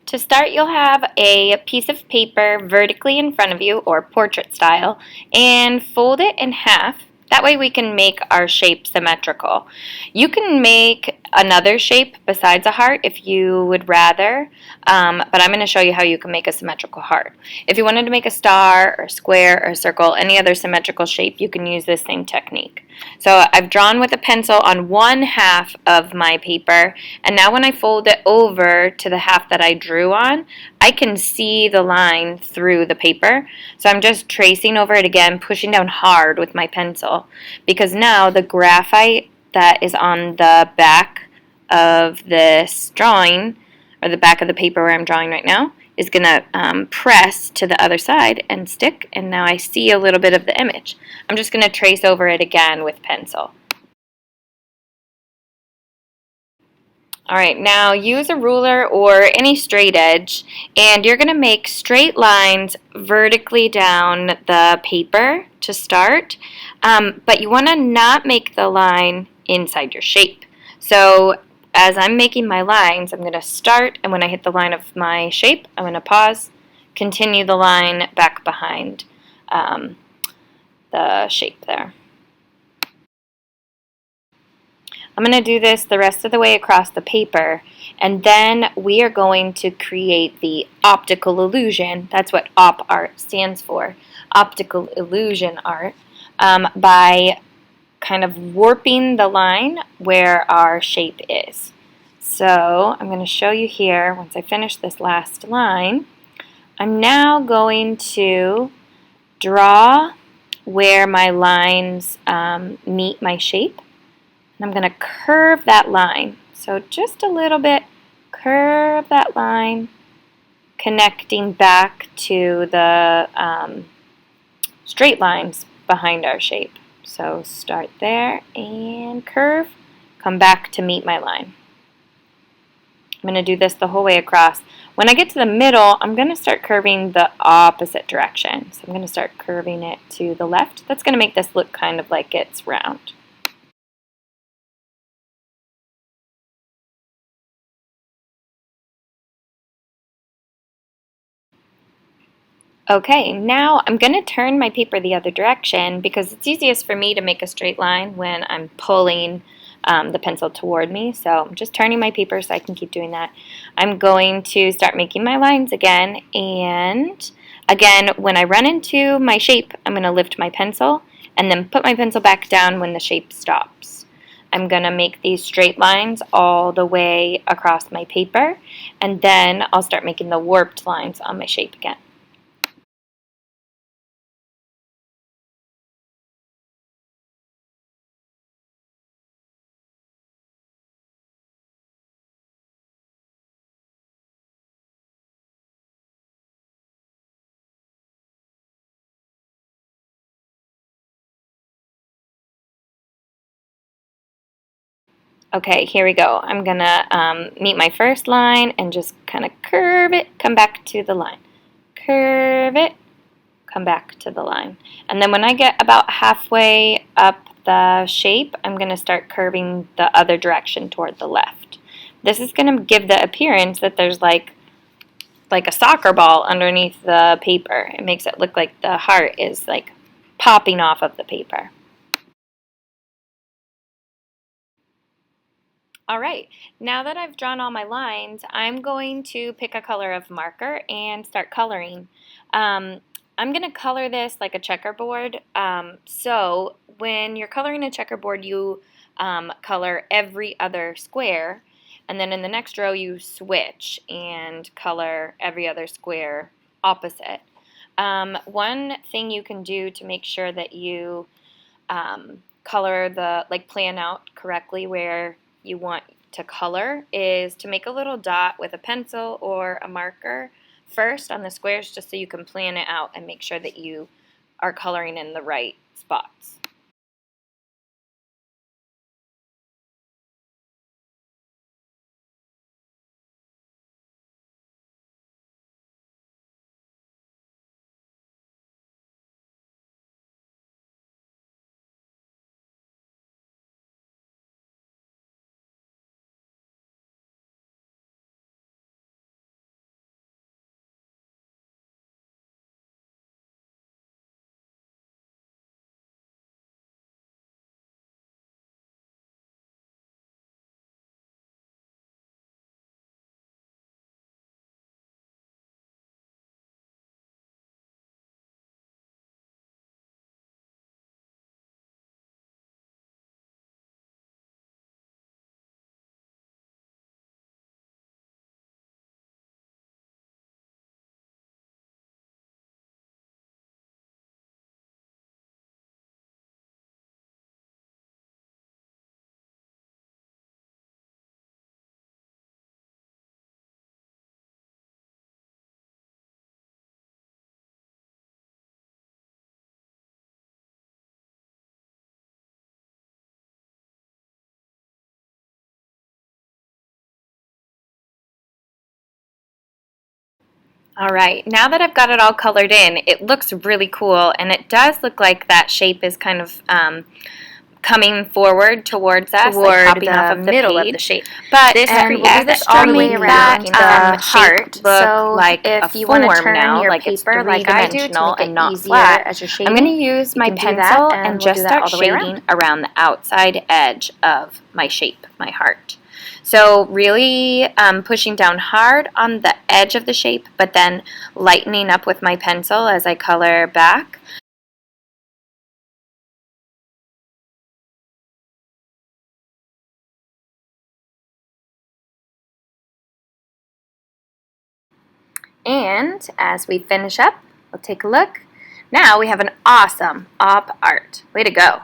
To start, you'll have a piece of paper vertically in front of you, or portrait style, and fold it in half. That way we can make our shape symmetrical. You can make another shape besides a heart if you would rather, but I'm going to show you how you can make a symmetrical heart. If you wanted to make a star or a square or a circle, any other symmetrical shape, you can use this same technique. So I've drawn with a pencil on one half of my paper, and now when I fold it over to the half that I drew on, I can see the line through the paper. So I'm just tracing over it again, pushing down hard with my pencil, because now the graphite that is on the back of this drawing, or the back of the paper where I'm drawing right now, is going to press to the other side and stick, and now I see a little bit of the image. I'm just going to trace over it again with pencil. Alright, now use a ruler or any straight edge, and you're going to make straight lines vertically down the paper to start, but you want to not make the line inside your shape. So as I'm making my lines, I'm going to start, and when I hit the line of my shape, I'm going to pause, continue the line back behind the shape there. I'm going to do this the rest of the way across the paper, and then we are going to create the optical illusion. That's what op art stands for, optical illusion art, by kind of warping the line where our shape is. So I'm going to show you here, once I finish this last line, I'm now going to draw where my lines meet my shape. And I'm going to curve that line. So just a little bit, curve that line, connecting back to the straight lines behind our shape. So start there and curve, come back to meet my line. I'm going to do this the whole way across. When I get to the middle, I'm going to start curving the opposite direction. So I'm going to start curving it to the left. That's going to make this look kind of like it's round. Okay, now I'm going to turn my paper the other direction because it's easiest for me to make a straight line when I'm pulling the pencil toward me. So I'm just turning my paper so I can keep doing that. I'm going to start making my lines again, and again, when I run into my shape, I'm going to lift my pencil and then put my pencil back down when the shape stops. I'm going to make these straight lines all the way across my paper, and then I'll start making the warped lines on my shape again. Okay, here we go. I'm going to meet my first line and just kind of curve it, come back to the line. Curve it, come back to the line. And then when I get about halfway up the shape, I'm going to start curving the other direction toward the left. This is going to give the appearance that there's like a soccer ball underneath the paper. It makes it look like the heart is like popping off of the paper. All right, now that I've drawn all my lines, I'm going to pick a color of marker and start coloring. I'm going to color this like a checkerboard. So when you're coloring a checkerboard, you color every other square, and then in the next row you switch and color every other square opposite. One thing you can do to make sure that you color plan out correctly where you want to color is to make a little dot with a pencil or a marker first on the squares, just so you can plan it out and make sure that you are coloring in the right spots. Alright, now that I've got it all colored in, it looks really cool, and it does look like that shape is kind of coming forward towards us, like popping off of the middle of the shape. But This we'll do this all all the way around that the heart. shape Look so like if a you want to form turn now, your like it's paper like I do to three-dimensional make and it not easier flat. as you're I'm shading, going to use my you can do pencil that, and we'll do just that start all the way shading around. around the outside edge of my shape, my heart. So really pushing down hard on the edge of the shape, but then lightening up with my pencil as I color back. And as we finish up, we'll take a look. Now we have an awesome op art. Way to go.